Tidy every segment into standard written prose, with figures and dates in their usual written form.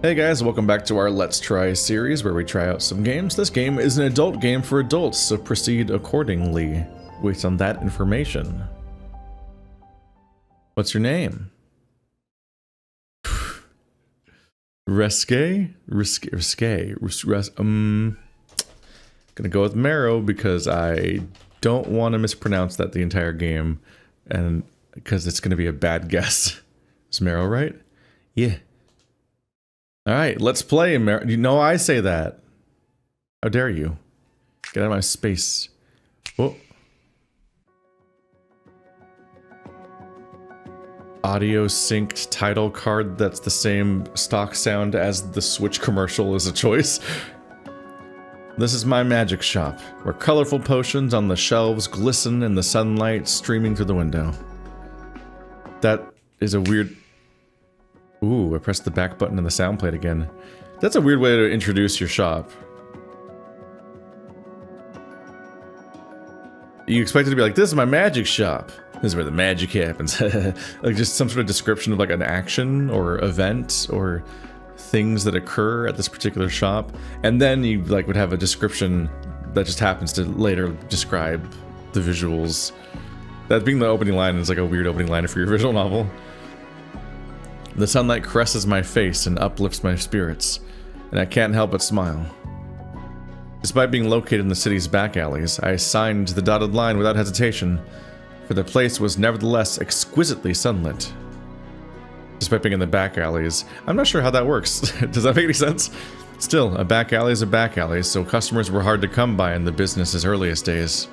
Hey guys, welcome back to our Let's Try series where we try out some games. This game is an adult game for adults, so proceed accordingly based on that information. What's your name? Risque? Gonna go with Marrow because I don't want to mispronounce that the entire game, and because it's gonna be a bad guess. Is Marrow right? Yeah. Alright, let's play, You know I say that. How dare you? Get out of my space. Whoa. Audio synced title card that's the same stock sound as the Switch commercial is a choice. This is my magic shop, where colorful potions on the shelves glisten in the sunlight streaming through the window. That is a weird... Ooh, I pressed the back button in the sound plate again. That's a weird way to introduce your shop. You expect it to be like, this is my magic shop. This is where the magic happens. Like just some sort of description of like an action or event or things that occur at this particular shop. And then you like would have a description that just happens to later describe the visuals. That being the opening line is like a weird opening line for your visual novel. The sunlight caresses my face and uplifts my spirits, and I can't help but smile. Despite being located in the city's back alleys, I signed the dotted line without hesitation, for the place was nevertheless exquisitely sunlit. Despite being in the back alleys, I'm not sure how that works. Does that make any sense? Still, a back alley is a back alley, so customers were hard to come by in the business's earliest days.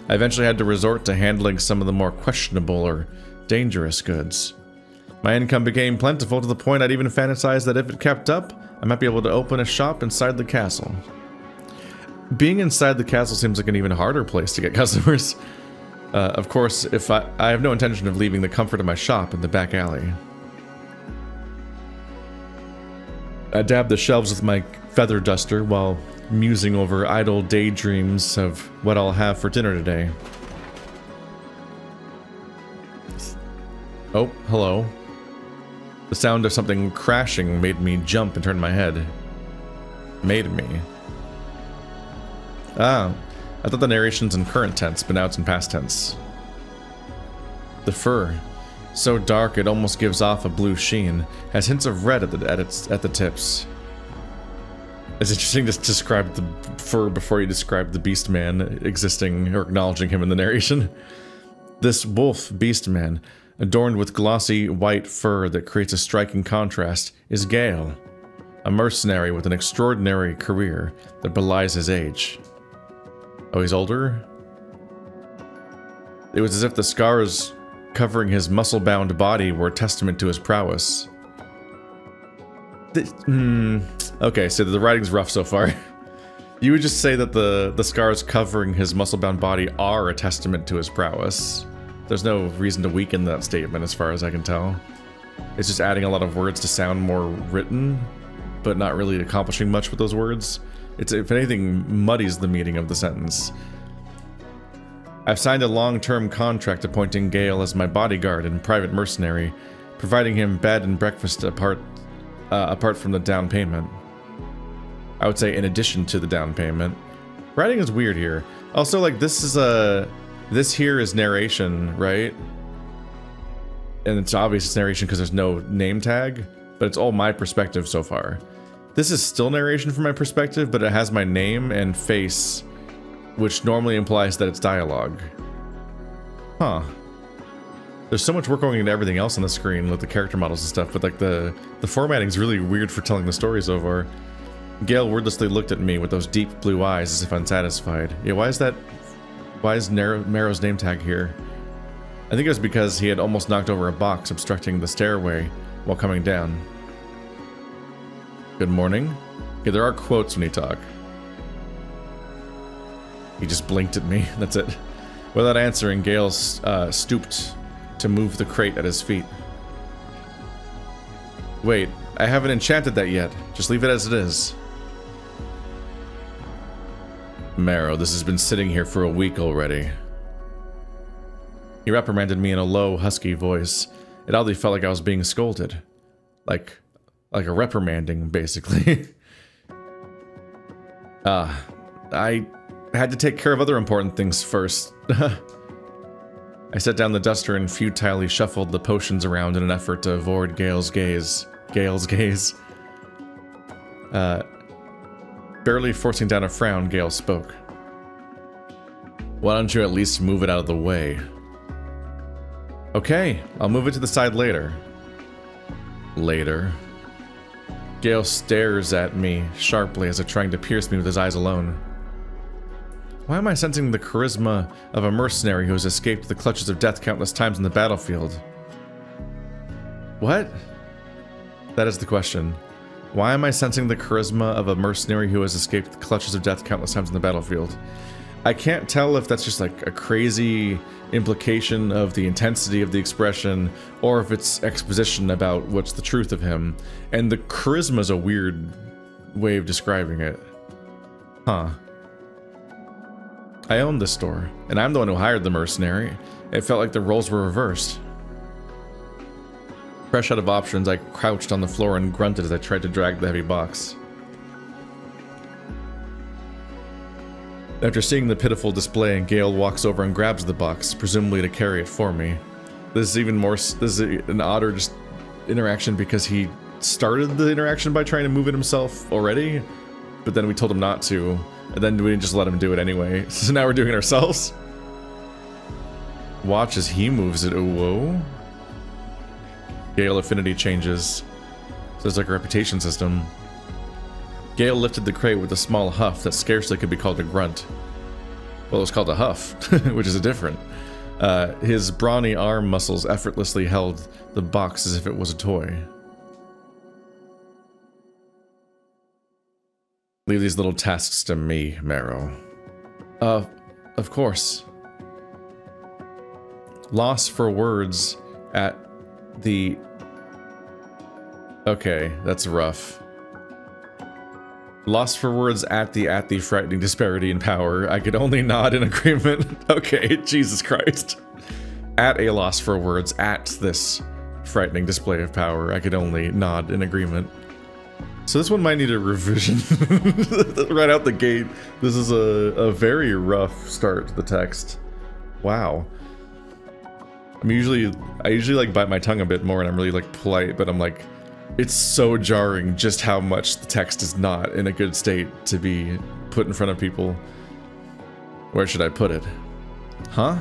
I eventually had to resort to handling some of the more questionable or dangerous goods. My income became plentiful to the point I'd even fantasized that if it kept up, I might be able to open a shop inside the castle. Being inside the castle seems like an even harder place to get customers. Of course, if I have no intention of leaving the comfort of my shop in the back alley. I dabbed the shelves with my feather duster while musing over idle daydreams of what I'll have for dinner today. Oh, hello. The sound of something crashing made me jump and turn my head. Made me. Ah, I thought the narration's in current tense, but now it's in past tense. The fur, so dark it almost gives off a blue sheen, has hints of red at the tips. It's interesting to describe the fur before you describe the beast man existing or acknowledging him in the narration. This wolf beast man, adorned with glossy white fur that creates a striking contrast, is Gale, a mercenary with an extraordinary career that belies his age. Oh, he's older? It was as if the scars covering his muscle-bound body were a testament to his prowess. Okay, so the writing's rough so far. You would just say that the scars covering his muscle-bound body are a testament to his prowess. There's no reason to weaken that statement as far as I can tell. It's just adding a lot of words to sound more written, but not really accomplishing much with those words. It's, if anything, muddies the meaning of the sentence. I've signed a long-term contract appointing Gale as my bodyguard and private mercenary, providing him bed and breakfast apart from the down payment. I would say in addition to the down payment. Writing is weird here. Also, like, this here is narration, right? And it's obvious it's narration because there's no name tag, but it's all my perspective so far. This is still narration from my perspective, but it has my name and face, which normally implies that it's dialogue. Huh. There's so much work going into everything else on the screen with the character models and stuff, but like the formatting's really weird for telling the story so far. Gale wordlessly looked at me with those deep blue eyes as if unsatisfied. Yeah, why is Marrow's name tag here? I think it was because he had almost knocked over a box obstructing the stairway while coming down. Good morning. Yeah, there are quotes when you talk. He just blinked at me, that's it. Without answering, Gale stooped to move the crate at his feet. Wait, I haven't enchanted that yet. Just leave it as it is. Marrow, this has been sitting here for a week already. He reprimanded me in a low, husky voice. It oddly felt like I was being scolded. Like Like a reprimanding, basically. I had to take care of other important things first. I set down the duster and futilely shuffled the potions around in an effort to avoid Gale's gaze. Barely forcing down a frown, Gale spoke. Why don't you at least move it out of the way? Okay, I'll move it to the side later. Later. Gale stares at me sharply as if trying to pierce me with his eyes alone. Why am I sensing the charisma of a mercenary who has escaped the clutches of death countless times in the battlefield? What? That is the question. Why am I sensing the charisma of a mercenary who has escaped the clutches of death countless times in the battlefield? I can't tell if that's just like a crazy implication of the intensity of the expression, or if it's exposition about what's the truth of him. And the charisma is a weird way of describing it. Huh. I own this store, and I'm the one who hired the mercenary. It felt like the roles were reversed. Fresh out of options, I crouched on the floor and grunted as I tried to drag the heavy box. After seeing the pitiful display, Gale walks over and grabs the box, presumably to carry it for me. This is an odder just interaction because he started the interaction by trying to move it himself already, but then we told him not to, and then we didn't just let him do it anyway. So now we're doing it ourselves. Watch as he moves it. Oh, whoa. Gale affinity changes. So there's like a reputation system. Gale lifted the crate with a small huff that scarcely could be called a grunt. Well, it was called a huff, which is different. His brawny arm muscles effortlessly held the box as if it was a toy. Leave these little tasks to me, Marrow. Of course. Loss for words at the... Okay, that's rough. Lost for words at the frightening disparity in power. I could only nod in agreement. Okay, Jesus Christ. At a loss for words at this frightening display of power. I could only nod in agreement. So this one might need a revision. Right out the gate. This is a very rough start to the text. Wow. I usually like bite my tongue a bit more and I'm really like polite, but I'm like, it's so jarring just how much the text is not in a good state to be put in front of people. Where should I put it? Huh?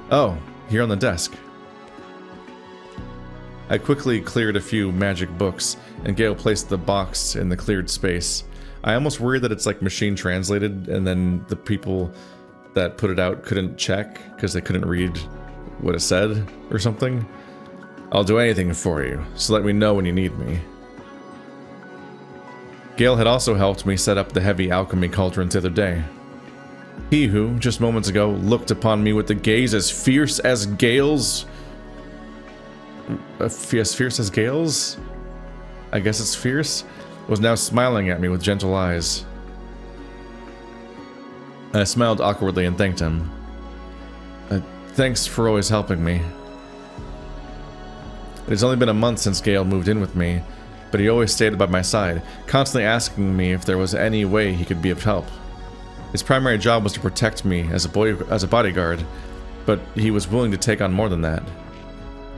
Oh, here on the desk. I quickly cleared a few magic books, and Gale placed the box in the cleared space. I almost worried that it's like machine translated, and then the people that put it out couldn't check because they couldn't read what it said or something. I'll do anything for you, so let me know when you need me. Gale had also helped me set up the heavy alchemy cauldrons the other day. He who, just moments ago, looked upon me with a gaze as fierce as Gale's... as fierce as Gale's? I guess it's fierce? Was now smiling at me with gentle eyes. I smiled awkwardly and thanked him. Thanks for always helping me. It has only been a month since Gale moved in with me, but he always stayed by my side, constantly asking me if there was any way he could be of help. His primary job was to protect me as a bodyguard, but he was willing to take on more than that.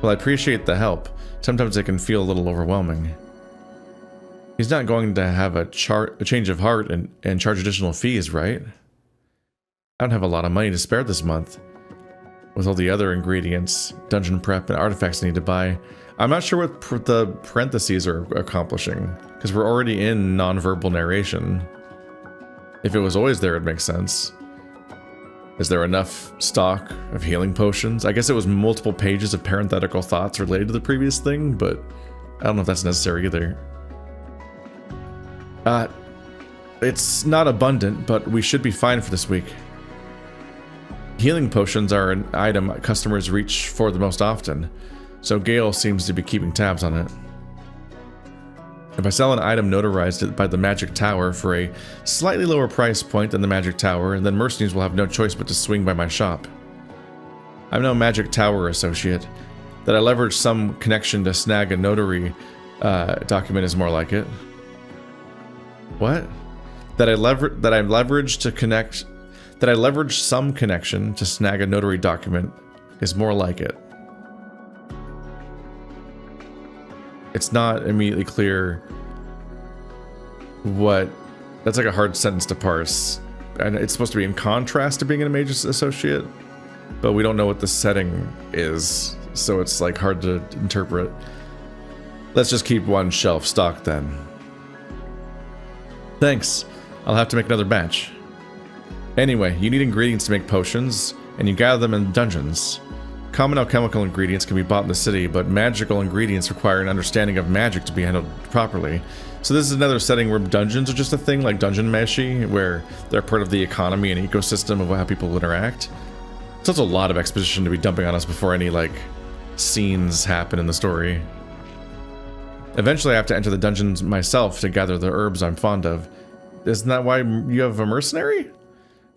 While I appreciate the help, sometimes it can feel a little overwhelming. He's not going to have a change of heart and charge additional fees, right? I don't have a lot of money to spare this month. With all the other ingredients, dungeon prep, and artifacts I need to buy, I'm not sure what the parentheses are accomplishing, because we're already in non-verbal narration. If it was always there, it makes sense. Is there enough stock of healing potions? I guess it was multiple pages of parenthetical thoughts related to the previous thing, but I don't know if that's necessary either. It's not abundant, but we should be fine for this week. Healing potions are an item customers reach for the most often, so Gale seems to be keeping tabs on it. If I sell an item notarized by the Magic Tower for a slightly lower price point than the Magic Tower, then mercenaries will have no choice but to swing by my shop. I'm no Magic Tower associate. That I leverage some connection to snag a notary Document is more like it. What? That I leverage some connection to snag a notary document is more like it. It's not immediately clear what... That's like a hard sentence to parse. And it's supposed to be in contrast to being an mage associate, but we don't know what the setting is, so it's like hard to interpret. Let's just keep one shelf stocked then. Thanks. I'll have to make another batch. Anyway, you need ingredients to make potions, and you gather them in dungeons. Common alchemical ingredients can be bought in the city, but magical ingredients require an understanding of magic to be handled properly. So this is another setting where dungeons are just a thing, like Dungeon Meshi, where they're part of the economy and ecosystem of how people interact. It's also a lot of exposition to be dumping on us before any, like, scenes happen in the story. Eventually I have to enter the dungeons myself to gather the herbs I'm fond of. Isn't that why you have a mercenary?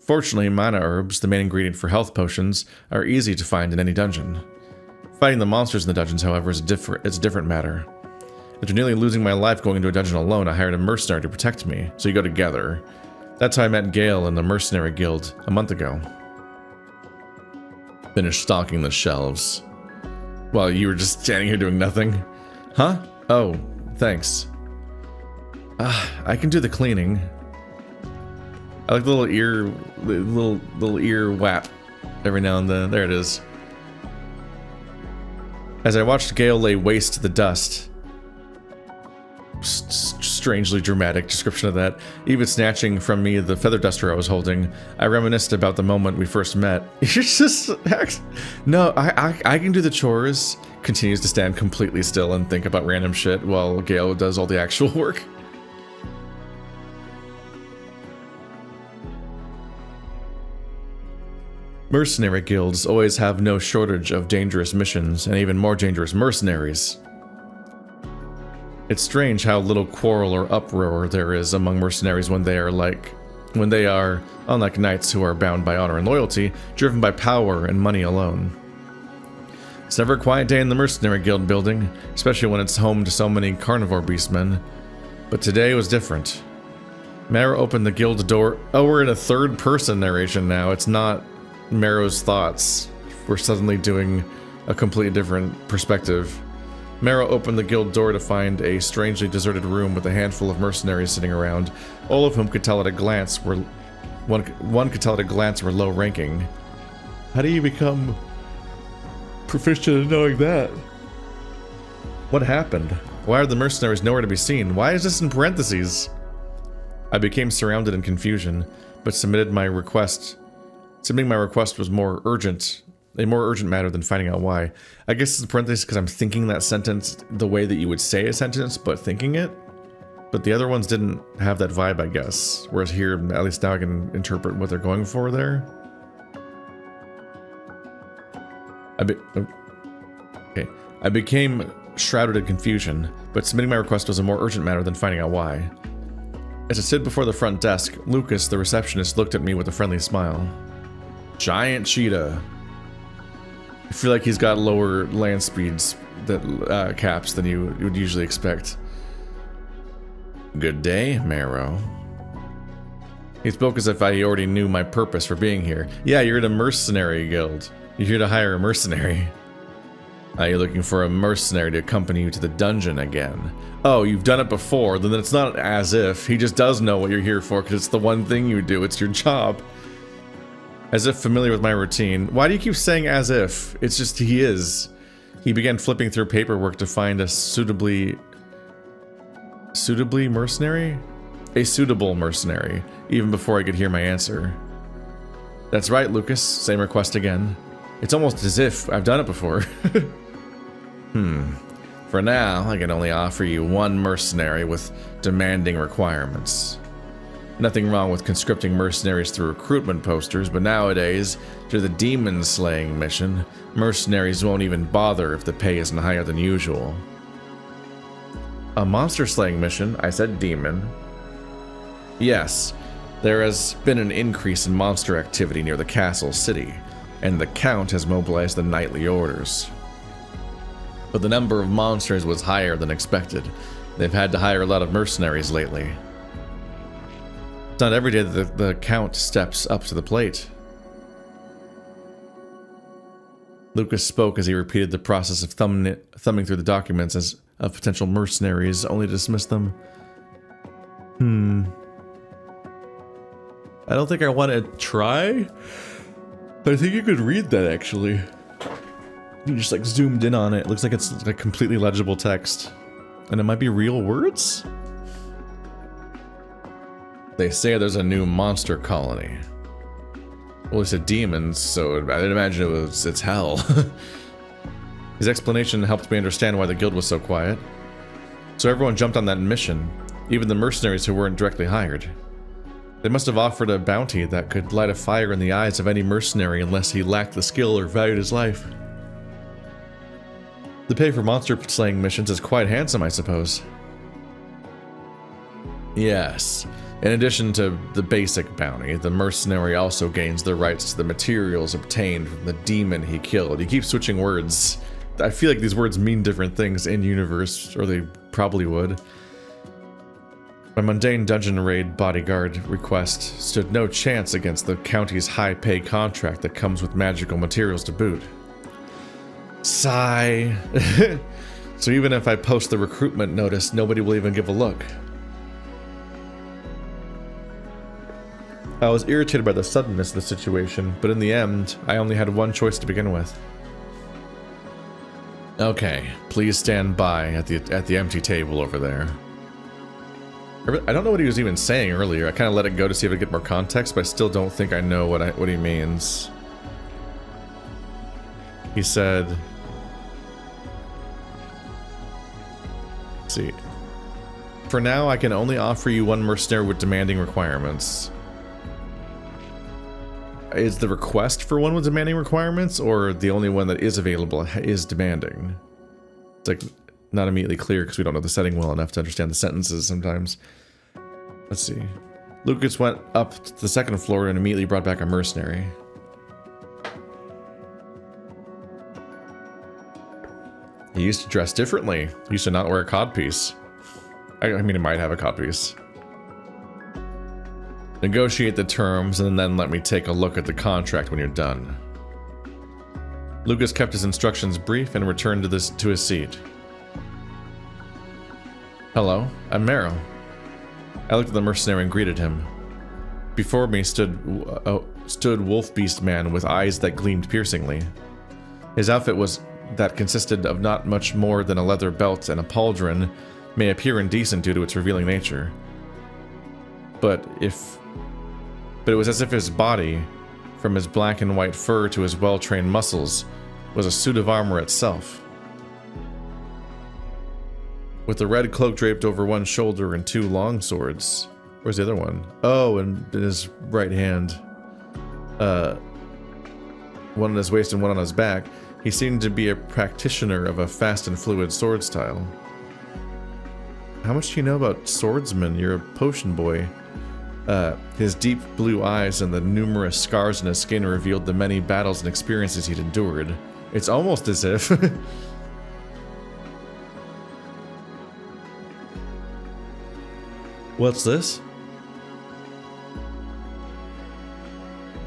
Fortunately, mana herbs, the main ingredient for health potions, are easy to find in any dungeon. Fighting the monsters in the dungeons, however, is a different matter. After nearly losing my life going into a dungeon alone, I hired a mercenary to protect me, so you go together. That's how I met Gale in the Mercenary Guild a month ago. Finished stocking the shelves. While you were just standing here doing nothing? Huh? Oh, thanks. I can do the cleaning. I like the little ear whap every now and then. There it is. As I watched Gale lay waste to the dust. Strangely dramatic description of that. Even snatching from me the feather duster I was holding, I reminisced about the moment we first met. You're just... No, I can do the chores. Continues to stand completely still and think about random shit while Gale does all the actual work. Mercenary guilds always have no shortage of dangerous missions and even more dangerous mercenaries. It's strange how little quarrel or uproar there is among mercenaries when they are, unlike knights who are bound by honor and loyalty, driven by power and money alone. It's never a quiet day in the mercenary guild building, especially when it's home to so many carnivore beastmen. But today was different. Marrow opened the guild door. Oh, we're in a third-person narration now. It's not Marrow's thoughts. We're suddenly doing a completely different perspective. Marrow opened the guild door to find a strangely deserted room with a handful of mercenaries sitting around, all of whom could tell at a glance were one could tell at a glance were low ranking. How do you become proficient in knowing that? What happened? Why are the mercenaries nowhere to be seen? Why is this in parentheses? I became surrounded in confusion, but submitting my request was a more urgent matter than finding out why. I guess it's in parentheses because I'm thinking that sentence the way that you would say a sentence, but thinking it. But the other ones didn't have that vibe, I guess. Whereas here, at least now I can interpret what they're going for there. I became shrouded in confusion, but submitting my request was a more urgent matter than finding out why. As I stood before the front desk, Lucas, the receptionist, looked at me with a friendly smile. Giant cheetah. I feel like he's got lower land speeds that caps than you would usually expect. Good day, Marrow. He spoke as if I already knew my purpose for being here. Yeah, you're in a mercenary guild. You're here to hire a mercenary. You're looking for a mercenary to accompany you to the dungeon again. Oh, you've done it before, then it's not as if. He just does know what you're here for because it's the one thing you do. It's your job. As if familiar with my routine. Why do you keep saying as if? It's just he is. He began flipping through paperwork to find a suitable mercenary, even before I could hear my answer. That's right, Lucas. Same request again. It's almost as if I've done it before. For now, I can only offer you one mercenary with demanding requirements. Nothing wrong with conscripting mercenaries through recruitment posters, but nowadays, to the demon slaying mission, mercenaries won't even bother if the pay isn't higher than usual. A monster slaying mission? I said demon. Yes, there has been an increase in monster activity near the castle city, and the Count has mobilized the nightly orders. but the number of monsters was higher than expected. They've had to hire a lot of mercenaries lately. It's not every day that the Count steps up to the plate. Lucas spoke as he repeated the process of thumbing through the documents as of potential mercenaries, only to dismiss them. I don't think I want to try, but I think you could read that actually. You just like zoomed in on it. It looks like it's like completely legible text. And it might be real words? They say there's a new monster colony. Well, he said demons, so I'd imagine it's hell. His explanation helped me understand why the guild was so quiet. So everyone jumped on that mission, even the mercenaries who weren't directly hired. They must have offered a bounty that could light a fire in the eyes of any mercenary unless he lacked the skill or valued his life. The pay for monster slaying missions is quite handsome, I suppose. Yes. In addition to the basic bounty, the mercenary also gains the rights to the materials obtained from the demon he killed. He keeps switching words. I feel like these words mean different things in universe, or they probably would. My mundane dungeon raid bodyguard request stood no chance against the county's high pay contract that comes with magical materials to boot. Sigh. So even if I post the recruitment notice, nobody will even give a look. I was irritated by the suddenness of the situation, but in the end, I only had one choice to begin with. Okay, please stand by at the empty table over there. I don't know what he was even saying earlier. I kind of let it go to see if I get more context, but I still don't think I know what he means. He said... Let's see. For now, I can only offer you one mercenary with demanding requirements. Is the request for one with demanding requirements, or the only one that is available is demanding? It's like not immediately clear because we don't know the setting well enough to understand the sentences sometimes. Let's see. Lucas went up to the second floor and immediately brought back a mercenary. He used to dress differently. He used to not wear a codpiece. I mean, he might have a codpiece. Negotiate the terms and then let me take a look at the contract when you're done. Lucas kept his instructions brief and returned to his seat. Hello, I'm Marrow. I looked at the mercenary and greeted him. Before me stood Wolf Beast Man with eyes that gleamed piercingly. His outfit consisted of not much more than a leather belt and a pauldron, may appear indecent due to its revealing nature. But it was as if his body, from his black and white fur to his well-trained muscles, was a suit of armor itself. With the red cloak draped over one shoulder and two long swords. Where's the other one? Oh, and in his right hand. One on his waist and one on his back. He seemed to be a practitioner of a fast and fluid sword style. How much do you know about swordsmen? You're a potion boy. His deep blue eyes and the numerous scars in his skin revealed the many battles and experiences he'd endured. It's almost as if... What's this?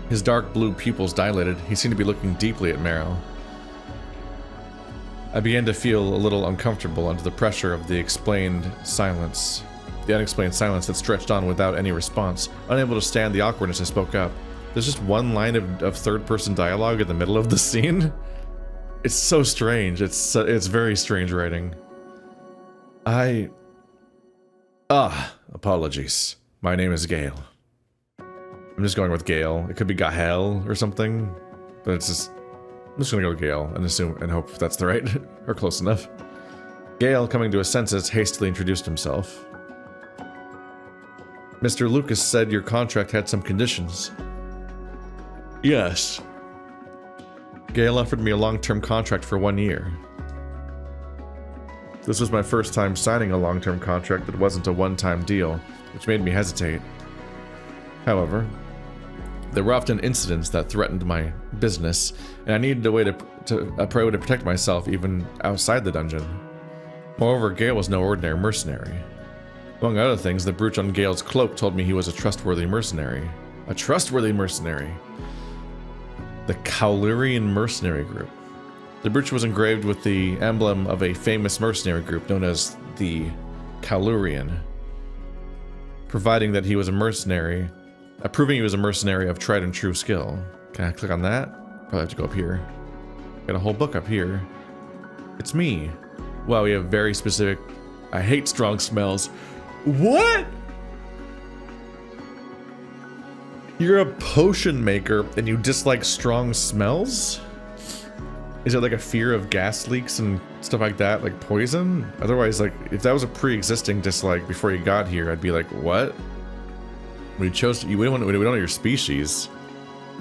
His dark blue pupils dilated. He seemed to be looking deeply at Marrow. I began to feel a little uncomfortable under the pressure of the unexplained silence that stretched on without any response. Unable to stand the awkwardness, I spoke up. There's just one line of third-person dialogue in the middle of the scene. It's so strange. It's very strange writing. Apologies. My name is Gale. I'm just going with Gale. It could be Gahel or something, but I'm just gonna go with Gale and assume and hope that's the right or close enough. Gale, coming to his senses, hastily introduced himself. Mr. Lucas said your contract had some conditions. Yes. Gale offered me a long-term contract for 1 year. This was my first time signing a long-term contract that wasn't a one-time deal, which made me hesitate. However, there were often incidents that threatened my business, and I needed a way to a way to protect myself even outside the dungeon. Moreover, Gale was no ordinary mercenary. Among other things, the brooch on Gale's cloak told me he was a trustworthy mercenary. A trustworthy mercenary. The Kaulurian Mercenary Group. The brooch was engraved with the emblem of a famous mercenary group known as the Kaulurian, proving that he was a mercenary of tried and true skill. Can I click on that? Probably have to go up here. Got a whole book up here. It's me. Wow, we have very specific... I hate strong smells. What? You're a potion maker and you dislike strong smells? Is it like a fear of gas leaks and stuff like that, like poison? Otherwise, like, if that was a pre-existing dislike before you got here, I'd be like, what? We chose we don't know your species.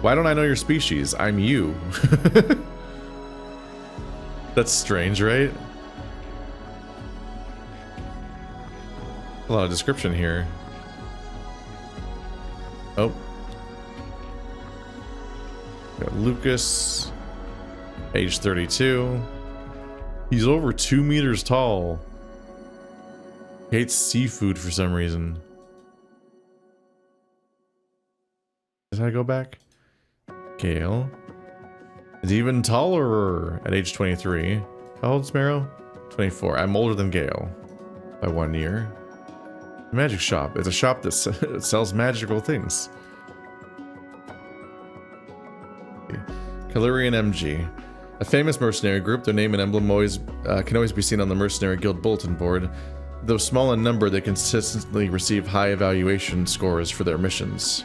Why don't I know your species? I'm you. That's strange, right? A lot of description here. Oh. Got Lucas, age 32. He's over 2 meters tall. He hates seafood for some reason. Did I go back? Gale is even taller at age 23. How old's Marrow? 24. I'm older than Gale by 1 year. Magic shop. It's a shop that sells magical things. Kaulurian MG. A famous mercenary group, their name and emblem can always be seen on the Mercenary Guild bulletin board. Though small in number, they consistently receive high evaluation scores for their missions.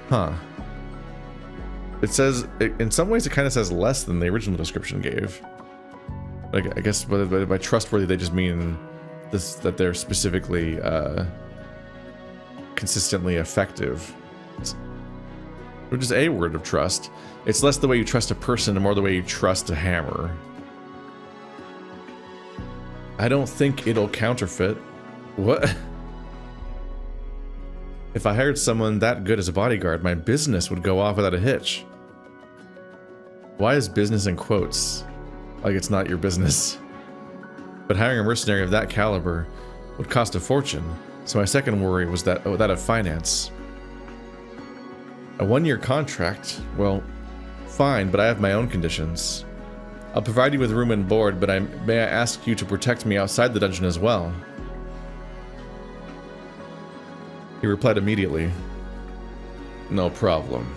Huh. It says, in some ways it kind of says less than the original description gave. Like, I guess by trustworthy they just mean this, that they're specifically consistently effective. Which is a word of trust. It's less the way you trust a person and more the way you trust a hammer. I don't think it'll counterfeit. What? If I hired someone that good as a bodyguard, my business would go off without a hitch. Why is business in quotes? Like it's not your business. But hiring a mercenary of that caliber would cost a fortune, so my second worry was that of finance. A 1-year contract? Well, fine, but I have my own conditions. I'll provide you with room and board, but may I ask you to protect me outside the dungeon as well? He replied immediately. No problem.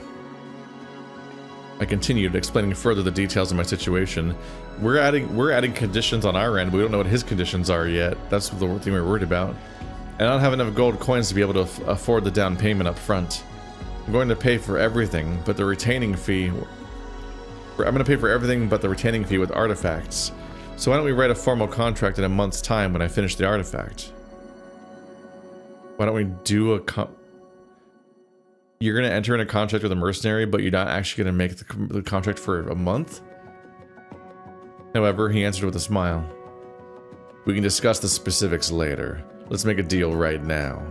I continued, explaining further the details of my situation. We're adding conditions on our end, but we don't know what his conditions are yet. That's the thing we're worried about. And I don't have enough gold coins to be able to afford the down payment up front. I'm going to pay for everything, but the retaining fee... I'm going to pay for everything but the retaining fee with artifacts. So why don't we write a formal contract in a month's time when I finish the artifact? Why don't we do a... You're going to enter in a contract with a mercenary, but you're not actually going to make the contract for a month? However, he answered with a smile. We can discuss the specifics later. Let's make a deal right now.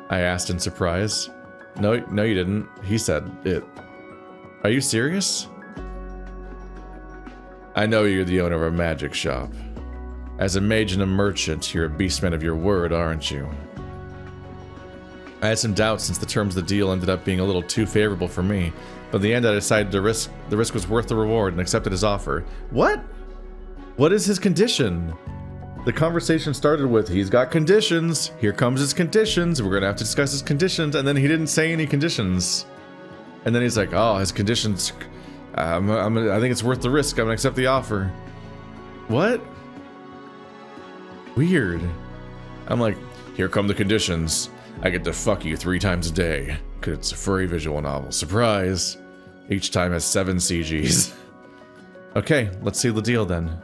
I asked in surprise. No, you didn't. He said it. Are you serious? I know you're the owner of a magic shop. As a mage and a merchant, you're a beastman of your word, aren't you? I had some doubts since the terms of the deal ended up being a little too favorable for me, but in the end I decided the risk was worth the reward and accepted his offer. What? What is his condition? The conversation started with, he's got conditions, here comes his conditions, we're gonna have to discuss his conditions, and then he didn't say any conditions. And then he's like, oh, his conditions, I think it's worth the risk, I'm gonna accept the offer. What? Weird. I'm like, here come the conditions. I get to fuck you 3 times a day, cause it's a furry visual novel. Surprise! Each time has 7 CGs. Okay, let's seal the deal then.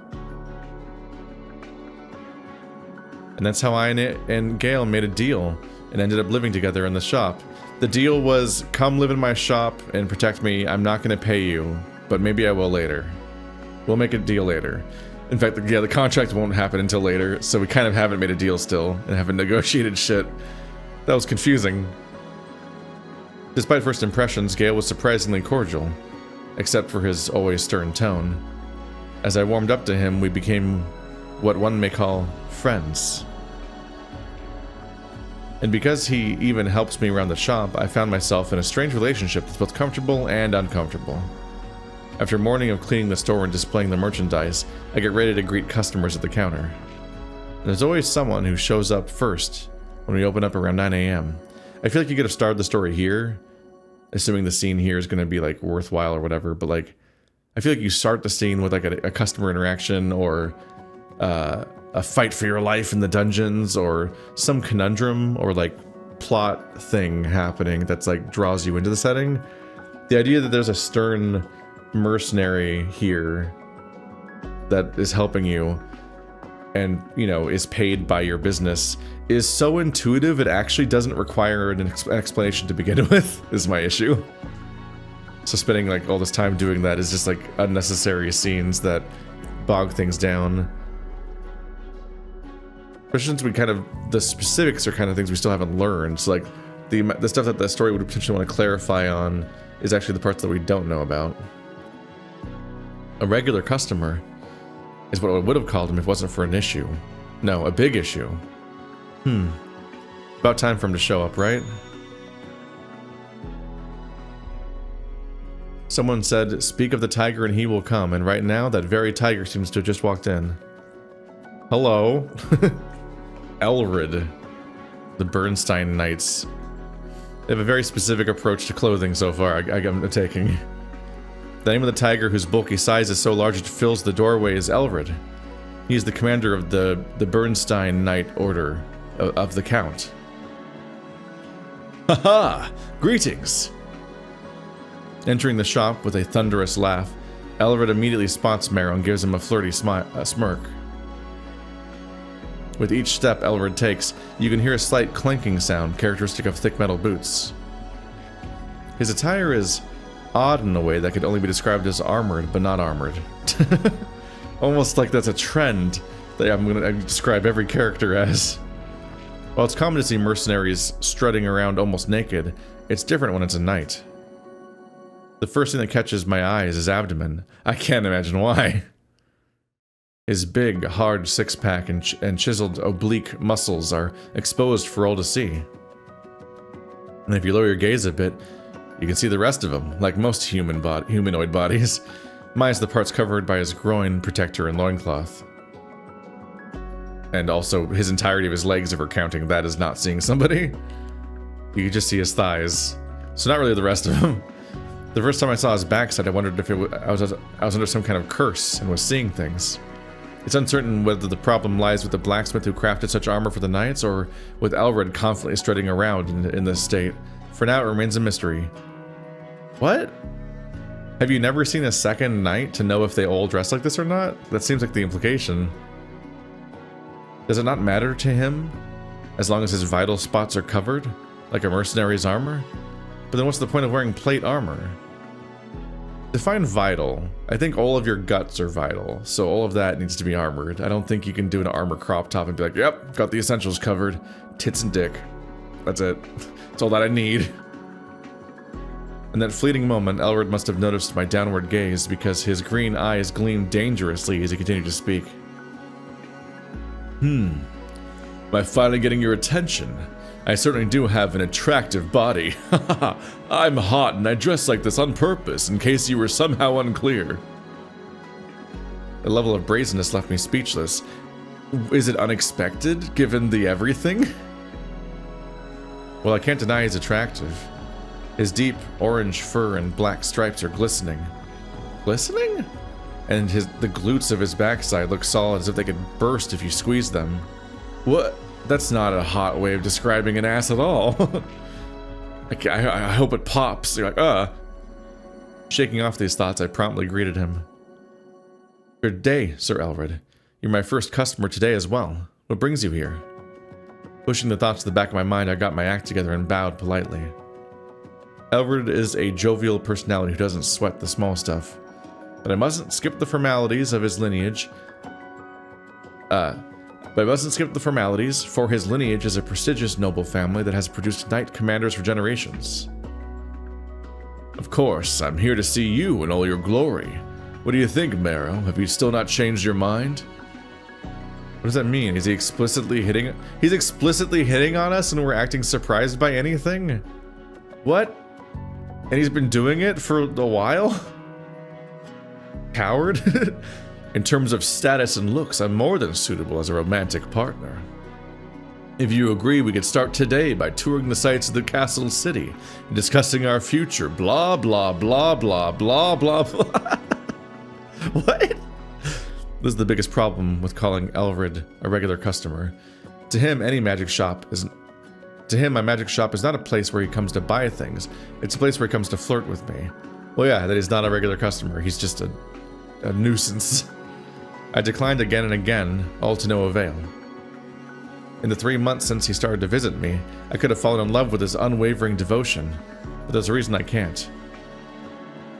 And that's how I and Gale made a deal and ended up living together in the shop. The deal was, come live in my shop and protect me. I'm not gonna pay you, but maybe I will later. We'll make a deal later. In fact, yeah, the contract won't happen until later, so we kind of haven't made a deal still and haven't negotiated shit. That was confusing. Despite first impressions, Gale was surprisingly cordial. except for his always stern tone. As I warmed up to him, we became what one may call friends. And because he even helps me around the shop, I found myself in a strange relationship that's both comfortable and uncomfortable. After a morning of cleaning the store and displaying the merchandise, I get ready to greet customers at the counter. And there's always someone who shows up first when we open up around 9 a.m. I feel like you could have started the story here, assuming the scene here is going to be like worthwhile or whatever, but like I feel like you start the scene with like a customer interaction or a fight for your life in the dungeons or some conundrum or like plot thing happening that's like draws you into the setting. The idea that there's a stern mercenary here that is helping you and, you know, is paid by your business is so intuitive it actually doesn't require an explanation to begin with, is my issue. So spending like all this time doing that is just like unnecessary scenes that bog things down. Especially since we kind of, the specifics are kind of things we still haven't learned. So like the stuff that the story would potentially want to clarify on is actually the parts that we don't know about. A regular customer is what I would have called him if it wasn't for an issue. No, a big issue. About time for him to show up, right? Someone said, "Speak of the tiger and he will come," and right now that very tiger seems to have just walked in. Hello. Elrid. The Bernstein Knights. They have a very specific approach to clothing so far, I'm taking. The name of the tiger whose bulky size is so large it fills the doorway is Elrid. He is the commander of the Bernstein Knight Order of the Count. Haha! Greetings! Entering the shop with a thunderous laugh, Elrid immediately spots Marrow and gives him a flirty smirk. With each step Elrid takes, you can hear a slight clanking sound characteristic of thick metal boots. His attire is odd in a way that could only be described as armored, but not armored. Almost like that's a trend that I'm going to describe every character as. While it's common to see mercenaries strutting around almost naked, it's different when it's a knight. The first thing that catches my eye is his abdomen. I can't imagine why. His big, hard six-pack and chiseled oblique muscles are exposed for all to see. And if you lower your gaze a bit, you can see the rest of him, like most humanoid bodies, minus the parts covered by his groin protector and loincloth. And also his entirety of his legs, if we're counting that as not seeing somebody. You can just see his thighs. So not really the rest of him. The first time I saw his backside, I wondered if I was under some kind of curse and was seeing things. It's uncertain whether the problem lies with the blacksmith who crafted such armor for the knights, or with Elrid constantly strutting around in this state. For now, it remains a mystery. What? Have you never seen a second knight to know if they all dress like this or not? That seems like the implication. Does it not matter to him, as long as his vital spots are covered, like a mercenary's armor? But then what's the point of wearing plate armor? Define vital. I think all of your guts are vital, so all of that needs to be armored. I don't think you can do an armor crop top and be like, yep, got the essentials covered. Tits and dick. That's it. That's all that I need. In that fleeting moment, Elrid must have noticed my downward gaze because his green eyes gleamed dangerously as he continued to speak. Am I finally getting your attention? I certainly do have an attractive body. I'm hot and I dress like this on purpose, in case you were somehow unclear. The level of brazenness left me speechless. Is it unexpected, given the everything? Well, I can't deny he's attractive. His deep orange fur and black stripes are glistening. Glistening? And the glutes of his backside look solid as if they could burst if you squeeze them. What? That's not a hot way of describing an ass at all. I hope it pops. You're like, Shaking off these thoughts, I promptly greeted him. Good day, Sir Elrid. You're my first customer today as well. What brings you here? Pushing the thoughts to the back of my mind, I got my act together and bowed politely. Elrid is a jovial personality who doesn't sweat the small stuff. But I mustn't skip the formalities of his lineage. For his lineage is a prestigious noble family that has produced knight commanders for generations. Of course, I'm here to see you in all your glory. What do you think, Marrow? Have you still not changed your mind? What does that mean? Is he explicitly hitting? He's explicitly hitting on us and we're acting surprised by anything? What? And he's been doing it for a while? Coward? In terms of status and looks, I'm more than suitable as a romantic partner. If you agree, we could start today by touring the sights of the castle city and discussing our future. Blah, blah, blah, blah, blah, blah, blah. What? This is the biggest problem with calling Elred a regular customer. To him, my magic shop is not a place where he comes to buy things. It's a place where he comes to flirt with me. Well, yeah, that he's not a regular customer. He's just a nuisance. I declined again and again, all to no avail. In the 3 months since he started to visit me, I could have fallen in love with his unwavering devotion, but there's a reason I can't.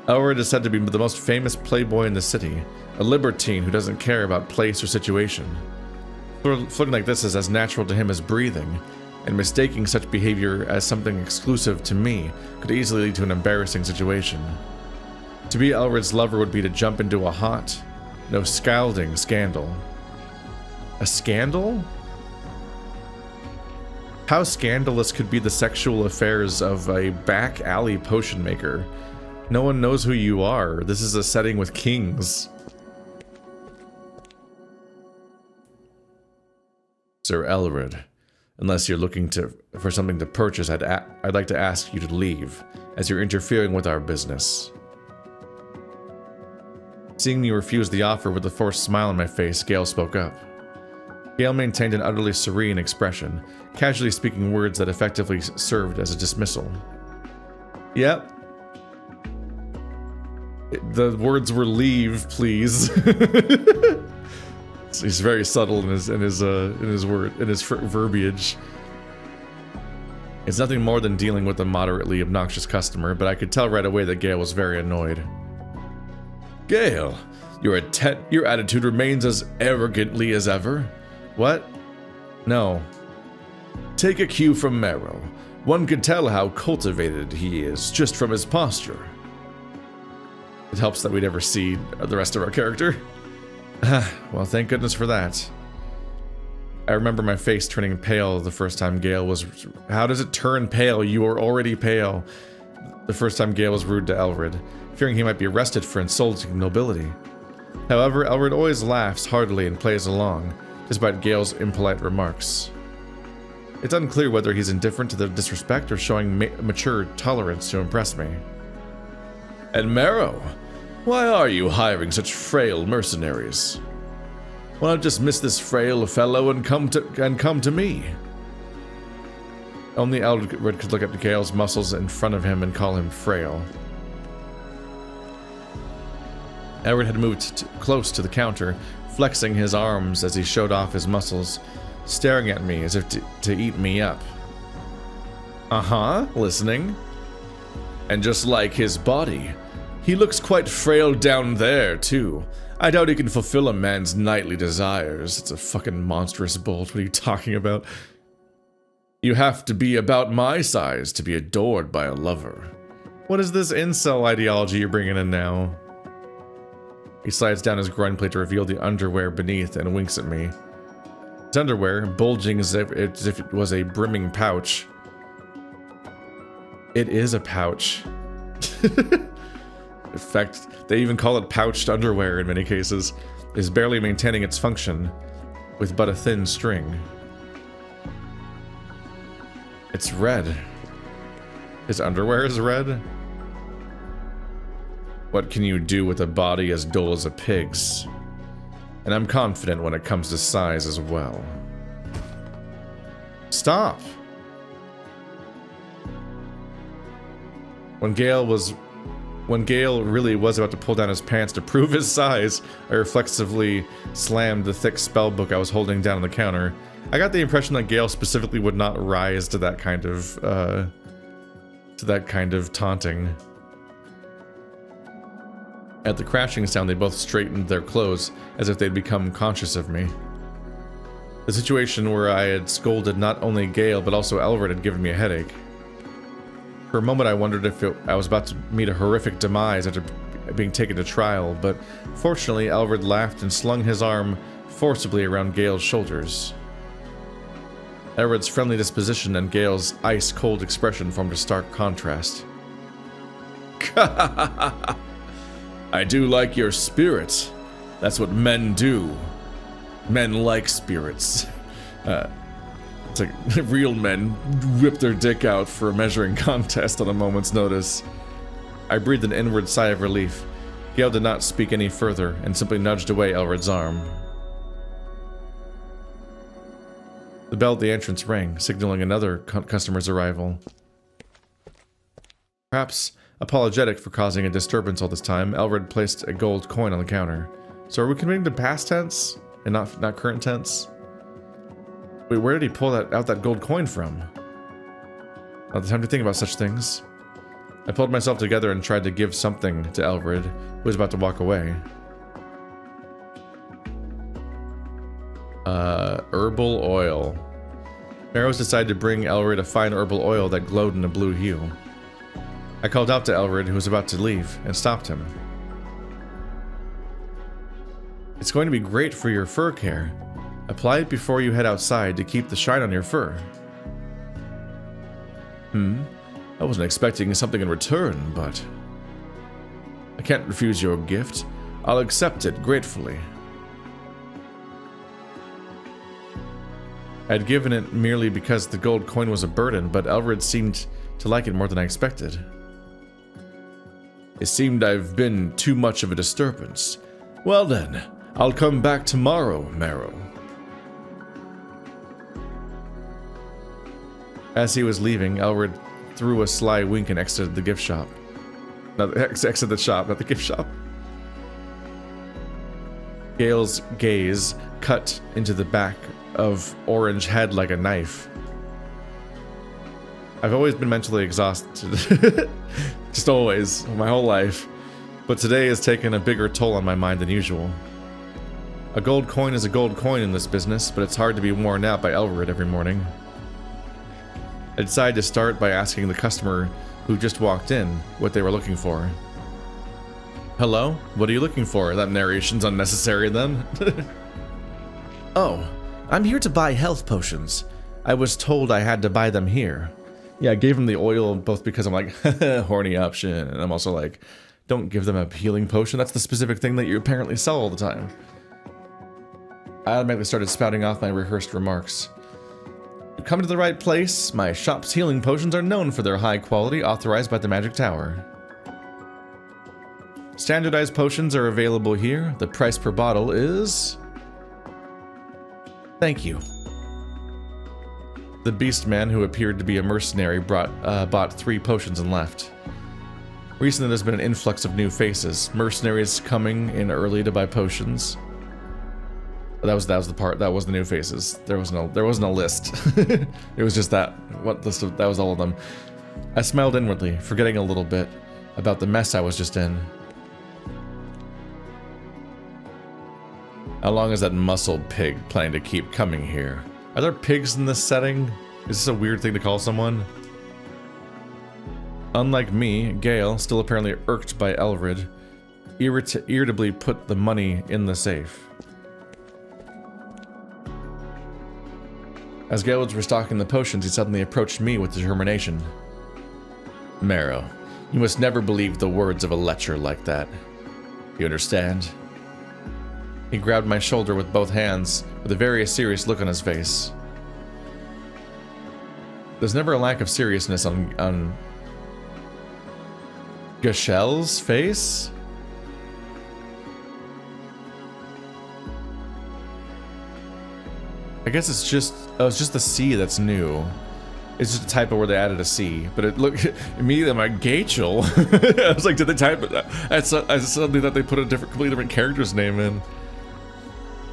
Elred is said to be the most famous playboy in the city, a libertine who doesn't care about place or situation. Flirting like this is as natural to him as breathing, and mistaking such behavior as something exclusive to me could easily lead to an embarrassing situation. To be Elred's lover would be to jump into a hot, no scalding scandal. A scandal? How scandalous could be the sexual affairs of a back alley potion maker? No one knows who you are. This is a setting with kings. Sir Elred, unless you're looking for something to purchase, I'd like to ask you to leave, as you're interfering with our business. Seeing me refuse the offer with a forced smile on my face, Gale spoke up. Gale maintained an utterly serene expression, casually speaking words that effectively served as a dismissal. Yep. The words were "leave, please." He's very subtle in his verbiage. It's nothing more than dealing with a moderately obnoxious customer, but I could tell right away that Gale was very annoyed. Gale, your attitude remains as arrogantly as ever. What? No. Take a cue from Marrow. One could tell how cultivated he is just from his posture. It helps that we never see the rest of our character. Well, thank goodness for that. I remember my face turning pale the first time Gale was... How does it turn pale? You are already pale. The first time Gale was rude to Elred, fearing he might be arrested for insulting nobility. However, Elred always laughs heartily and plays along, despite Gale's impolite remarks. It's unclear whether he's indifferent to the disrespect or showing mature tolerance to impress me. And Marrow, why are you hiring such frail mercenaries? Why not just miss this frail fellow and come to me? Only Elred could look up to Gale's muscles in front of him and call him frail. Elred had moved close to the counter, flexing his arms as he showed off his muscles, staring at me as if to eat me up. Listening. And just like his body, he looks quite frail down there, too. I doubt he can fulfill a man's nightly desires. It's a fucking monstrous bolt. What are you talking about? You have to be about my size to be adored by a lover. What is this incel ideology you're bringing in now? He slides down his groin plate to reveal the underwear beneath and winks at me. His underwear, bulging as if it was a brimming pouch. It is a pouch. In fact, they even call it pouched underwear in many cases, is barely maintaining its function, with but a thin string. It's red. His underwear is red? What can you do with a body as dull as a pig's? And I'm confident when it comes to size as well. Stop! When Gale really was about to pull down his pants to prove his size, I reflexively slammed the thick spellbook I was holding down on the counter. I got the impression that Gale specifically would not rise to that kind of taunting. At the crashing sound, they both straightened their clothes as if they'd become conscious of me. The situation where I had scolded not only Gale but also Elred had given me a headache. For a moment I wondered if I was about to meet a horrific demise after being taken to trial, but fortunately Elred laughed and slung his arm forcibly around Gale's shoulders. Elred's friendly disposition and Gale's ice-cold expression formed a stark contrast. I do like your spirit. That's what men do. Men like spirits. It's like real men whip their dick out for a measuring contest on a moment's notice. I breathed an inward sigh of relief. Gale did not speak any further and simply nudged away Elred's arm. The bell at the entrance rang, signaling another customer's arrival. Perhaps apologetic for causing a disturbance all this time, Elred placed a gold coin on the counter. So are we committing to past tense and not current tense? Wait, where did he pull out that gold coin from? Not the time to think about such things. I pulled myself together and tried to give something to Elred, who was about to walk away. Herbal oil. Marrow decided to bring Elred a fine herbal oil that glowed in a blue hue. I called out to Elred, who was about to leave, and stopped him. It's going to be great for your fur care. Apply it before you head outside to keep the shine on your fur. I wasn't expecting something in return, but I can't refuse your gift. I'll accept it gratefully. I'd given it merely because the gold coin was a burden, but Elred seemed to like it more than I expected. It seemed I've been too much of a disturbance. Well then, I'll come back tomorrow, Marrow. As he was leaving, Elred threw a sly wink and exited the gift shop. Exited the shop, not the gift shop. Gale's gaze cut into the back of Orange head like a knife. I've always been mentally exhausted. Just always, my whole life. But today has taken a bigger toll on my mind than usual. A gold coin is a gold coin in this business, but it's hard to be worn out by Elred every morning. I decided to start by asking the customer who just walked in what they were looking for. Hello? What are you looking for? That narration's unnecessary then. Oh, I'm here to buy health potions. I was told I had to buy them here. Yeah, I gave him the oil both because I'm like, horny option, and I'm also like, don't give them a healing potion. That's the specific thing that you apparently sell all the time. I automatically started spouting off my rehearsed remarks. You come to the right place. My shop's healing potions are known for their high quality, authorized by the Magic Tower. Standardized potions are available here. The price per bottle is... Thank you. The beast man, who appeared to be a mercenary, bought 3 potions and left. Recently there's been an influx of new faces. Mercenaries coming in early to buy potions. That was the new faces. There wasn't a list. It was just that. That was all of them. I smiled inwardly, forgetting a little bit about the mess I was just in. How long is that muscled pig planning to keep coming here? Are there pigs in this setting? Is this a weird thing to call someone? Unlike me, Gale, still apparently irked by Elred, irritably put the money in the safe. As Gale was restocking the potions, he suddenly approached me with determination. Marrow, you must never believe the words of a lecher like that. You understand? He grabbed my shoulder with both hands, with a very serious look on his face. There's never a lack of seriousness on Gashel's face? I guess it's just the C that's new. It's just a typo where they added a C, but it looked immediately I'm like Gachel. I was like, did they type it? I suddenly thought they put a completely different character's name in.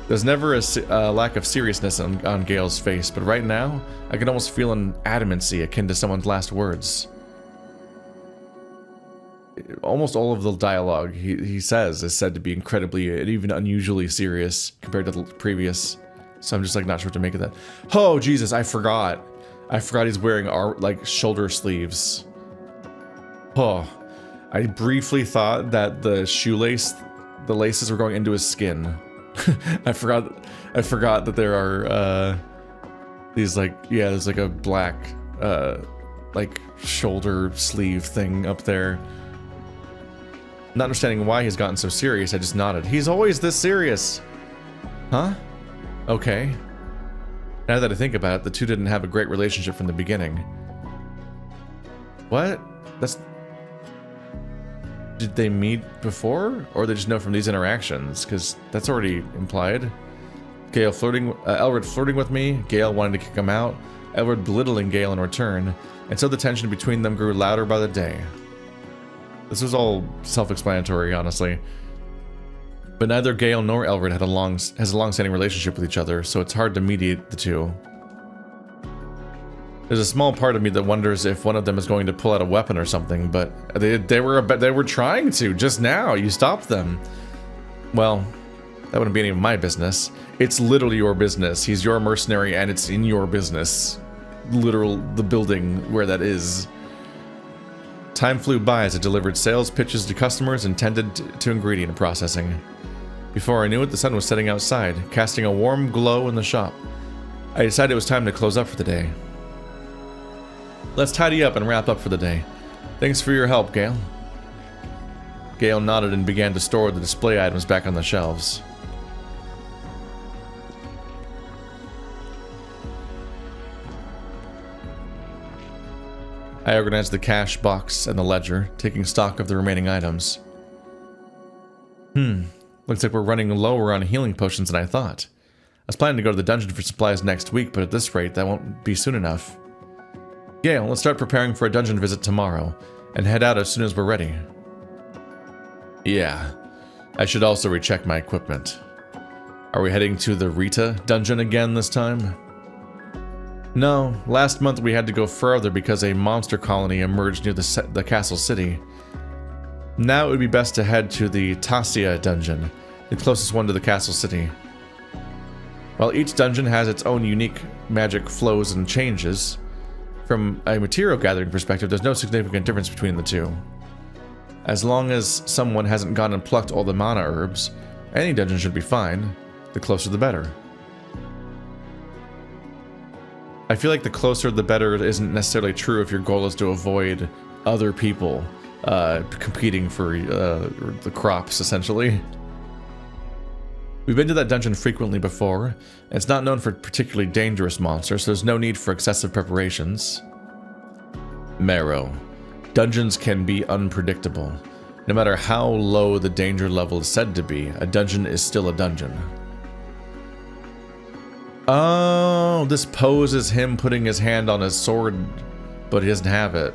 There's never a lack of seriousness on Gale's face, but right now I can almost feel an adamancy akin to someone's last words. Almost all of the dialogue he says is said to be incredibly and even unusually serious compared to the previous. So I'm just like not sure what to make of that. Oh Jesus, I forgot he's wearing like shoulder sleeves Oh, I briefly thought that the laces were going into his skin. I forgot that there are these there's like a black like shoulder sleeve thing up there. Not understanding why he's gotten so serious, I just nodded. He's always this serious. Huh? Okay. Now that I think about it, the two didn't have a great relationship from the beginning. What? Did they meet before? Or they just know from these interactions? Because that's already implied. Elred flirting with me, Gale wanting to kick him out, Elred belittling Gale in return, and so the tension between them grew louder by the day. This was all self-explanatory, honestly. But neither Gale nor Elred has a long-standing relationship with each other, so it's hard to mediate the two. There's a small part of me that wonders if one of them is going to pull out a weapon or something, but they were trying to just now. You stopped them. Well, that wouldn't be any of my business. It's literally your business. He's your mercenary, and it's in your business. The building where that is. Time flew by as I delivered sales pitches to customers and tended to ingredient processing. Before I knew it, the sun was setting outside, casting a warm glow in the shop. I decided it was time to close up for the day. Let's tidy up and wrap up for the day. Thanks for your help, Gale. Gale nodded and began to store the display items back on the shelves. I organized the cash box and the ledger, taking stock of the remaining items. Looks like we're running lower on healing potions than I thought. I was planning to go to the dungeon for supplies next week, but at this rate, that won't be soon enough. Gale, let's start preparing for a dungeon visit tomorrow, and head out as soon as we're ready. Yeah, I should also recheck my equipment. Are we heading to the Rita dungeon again this time? No, last month we had to go further because a monster colony emerged near the castle city. Now it would be best to head to the Tassia dungeon, the closest one to the castle city. While each dungeon has its own unique magic flows and changes, from a material gathering perspective, there's no significant difference between the two. As long as someone hasn't gone and plucked all the mana herbs, any dungeon should be fine. The closer the better. I feel like the closer the better isn't necessarily true if your goal is to avoid other people competing for the crops, essentially. We've been to that dungeon frequently before, and it's not known for particularly dangerous monsters, so there's no need for excessive preparations. Marrow. Dungeons can be unpredictable. No matter how low the danger level is said to be, a dungeon is still a dungeon. Oh, this pose is him putting his hand on his sword, but he doesn't have it.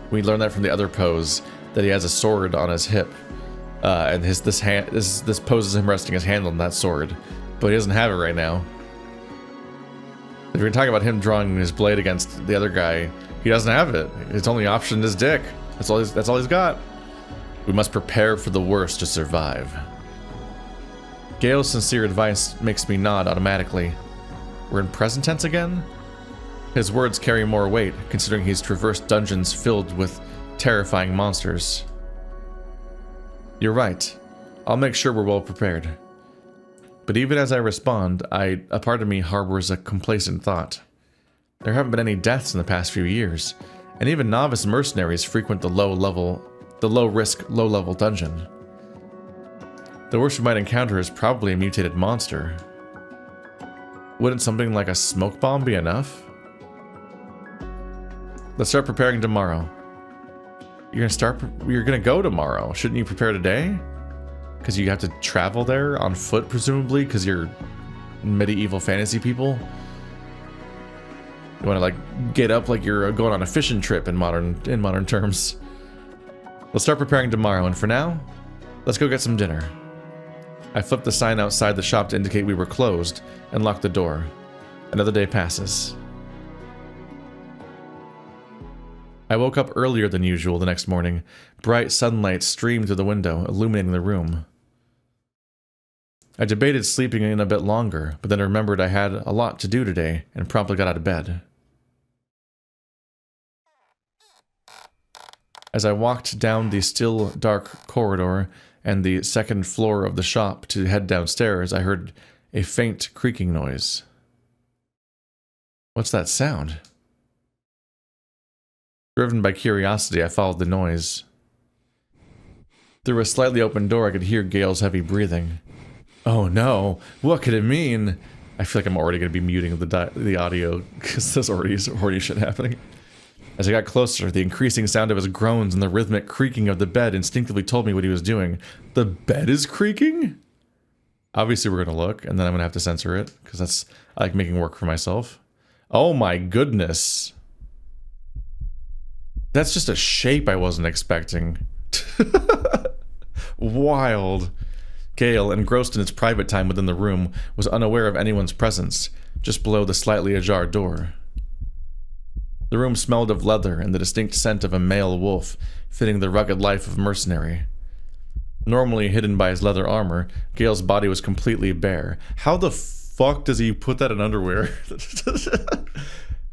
We learned that from the other pose, that he has a sword on his hip. And this pose is him resting his hand on that sword, but he doesn't have it right now. If you're talking about him drawing his blade against the other guy, he doesn't have it. His only option is dick. That's all he's got. We must prepare for the worst to survive. Gale's sincere advice makes me nod automatically. We're in present tense again? His words carry more weight, considering he's traversed dungeons filled with terrifying monsters. You're right. I'll make sure we're well prepared. But even as I respond, a part of me harbors a complacent thought. There haven't been any deaths in the past few years, and even novice mercenaries frequent the low-risk, low-level dungeon. The worst we might encounter is probably a mutated monster. Wouldn't something like a smoke bomb be enough? Let's start preparing tomorrow. You're gonna go tomorrow. Shouldn't you prepare today? Because you have to travel there on foot, presumably, because you're medieval fantasy people. You want to like get up like you're going on a fishing trip in modern terms. Let's start preparing tomorrow, and for now, let's go get some dinner. I flipped the sign outside the shop to indicate we were closed and locked the door. Another day passes. I woke up earlier than usual the next morning. Bright sunlight streamed through the window, illuminating the room. I debated sleeping in a bit longer, but then remembered I had a lot to do today and promptly got out of bed. As I walked down the still dark corridor and the second floor of the shop to head downstairs, I heard a faint creaking noise. What's that sound? Driven by curiosity, I followed the noise. Through a slightly open door, I could hear Gale's heavy breathing. Oh no, what could it mean? I feel like I'm already going to be muting the audio, because there's already shit happening. As I got closer, the increasing sound of his groans and the rhythmic creaking of the bed instinctively told me what he was doing. The bed is creaking? Obviously we're going to look, and then I'm going to have to censor it, because I like making work for myself. Oh my goodness. That's just a shape I wasn't expecting. Wild. Gale, engrossed in its private time within the room, was unaware of anyone's presence, just below the slightly ajar door. The room smelled of leather and the distinct scent of a male wolf, fitting the rugged life of mercenary. Normally hidden by his leather armor, Gale's body was completely bare. How the fuck does he put that in underwear?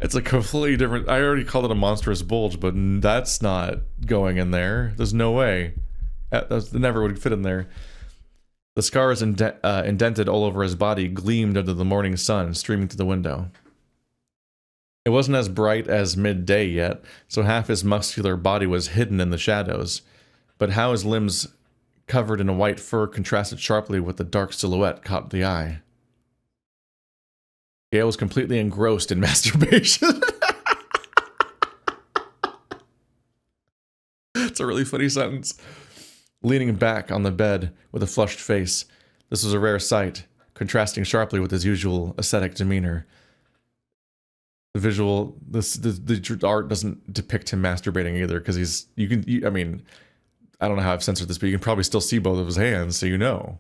It's a completely different... I already called it a monstrous bulge, but that's not going in there. There's no way. That never would fit in there. The scars indented all over his body gleamed under the morning sun streaming through the window. It wasn't as bright as midday yet, so half his muscular body was hidden in the shadows, but how his limbs covered in a white fur contrasted sharply with the dark silhouette caught the eye. Gale was completely engrossed in masturbation. It's a really funny sentence. Leaning back on the bed with a flushed face, this was a rare sight, contrasting sharply with his usual ascetic demeanor. The visual, the art doesn't depict him masturbating either, because I mean, I don't know how I've censored this, but you can probably still see both of his hands, so you know.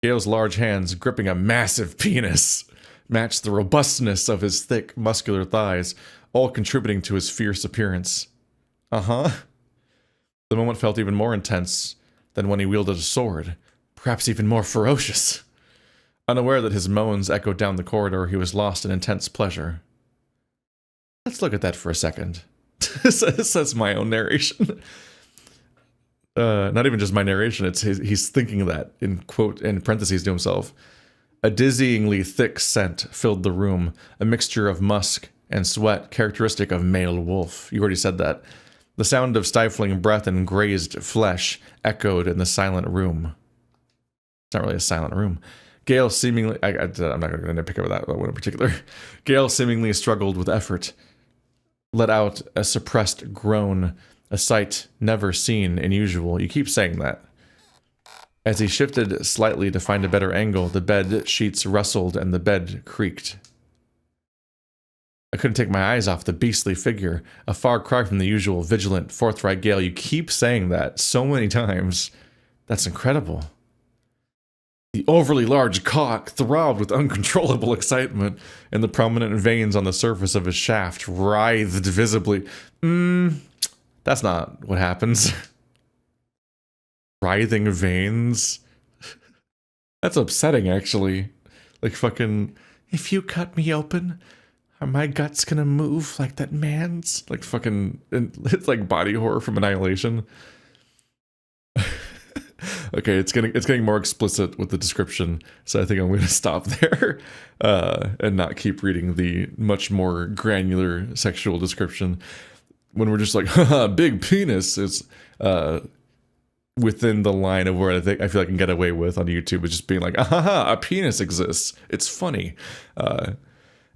Gale's large hands, gripping a massive penis, matched the robustness of his thick, muscular thighs, all contributing to his fierce appearance. Uh-huh. The moment felt even more intense than when he wielded a sword, perhaps even more ferocious. Unaware that his moans echoed down the corridor, he was lost in intense pleasure. Let's look at that for a second. Says my own narration. Not even just my narration, it's he's thinking that, in parentheses to himself. A dizzyingly thick scent filled the room, a mixture of musk and sweat characteristic of male wolf. You already said that. The sound of stifling breath and grazed flesh echoed in the silent room. It's not really a silent room. Gale seemingly... I'm not going to pick up that one in particular. Gale seemingly struggled with effort, let out a suppressed groan, a sight never seen in usual. You keep saying that. As he shifted slightly to find a better angle, the bed sheets rustled and the bed creaked. I couldn't take my eyes off the beastly figure, a far cry from the usual vigilant, forthright Gale. You keep saying that so many times. That's incredible. The overly large cock throbbed with uncontrollable excitement, and the prominent veins on the surface of his shaft writhed visibly. That's not what happens. Writhing veins? That's upsetting, actually. Like fucking, if you cut me open, are my guts gonna move like that man's? Like fucking, it's like body horror from Annihilation. Okay, it's getting more explicit with the description, so I think I'm going to stop there and not keep reading the much more granular sexual description. When we're just like, haha, big penis, is within the line of where I feel like I can get away with on YouTube, is just being like, haha, a penis exists. It's funny.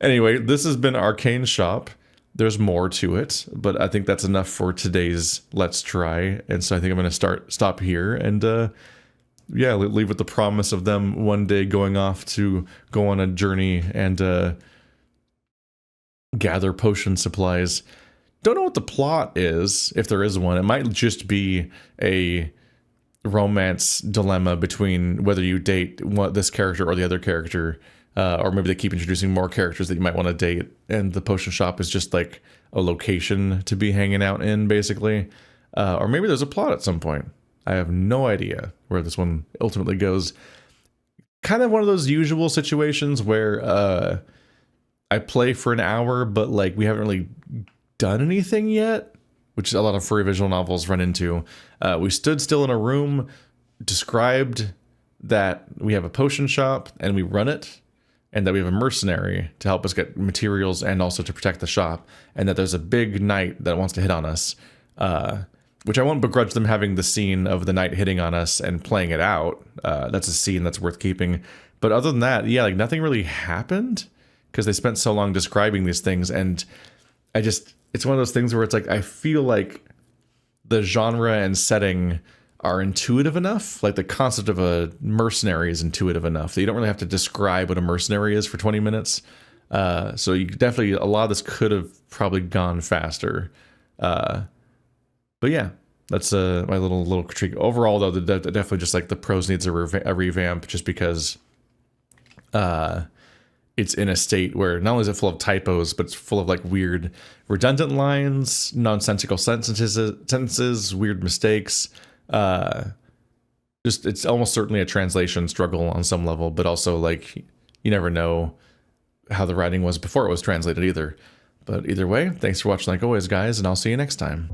Anyway, this has been Arcane Shop. There's more to it, but I think that's enough for today's Let's Try. And so I think I'm going to stop here and, yeah, leave with the promise of them one day going off to go on a journey and gather potion supplies. Don't know what the plot is, if there is one. It might just be a romance dilemma between whether you date this character or the other character. Or maybe they keep introducing more characters that you might want to date, and the potion shop is just like a location to be hanging out in, basically. Or maybe there's a plot at some point. I have no idea where this one ultimately goes. Kind of one of those usual situations where I play for an hour, but like we haven't really done anything yet. which a lot of furry visual novels run into. We stood still in a room, described that we have a potion shop and we run it, and that we have a mercenary to help us get materials and also to protect the shop, and that there's a big knight that wants to hit on us, which I won't begrudge them having the scene of the knight hitting on us and playing it out. That's a scene that's worth keeping. But other than that, yeah, like nothing really happened because they spent so long describing these things, and it's one of those things where it's like, I feel like the genre and setting are intuitive enough. Like the concept of a mercenary is intuitive enough that you don't really have to describe what a mercenary is for 20 minutes. So you definitely, a lot of this could have probably gone faster. But yeah, that's my little critique. Overall, though, definitely just like the prose needs a revamp, just because it's in a state where not only is it full of typos, but it's full of like weird redundant lines, nonsensical sentences, weird mistakes. Just it's almost certainly a translation struggle on some level, but also like you never know how the writing was before it was translated either. But either way, thanks for watching like always, guys, and I'll see you next time.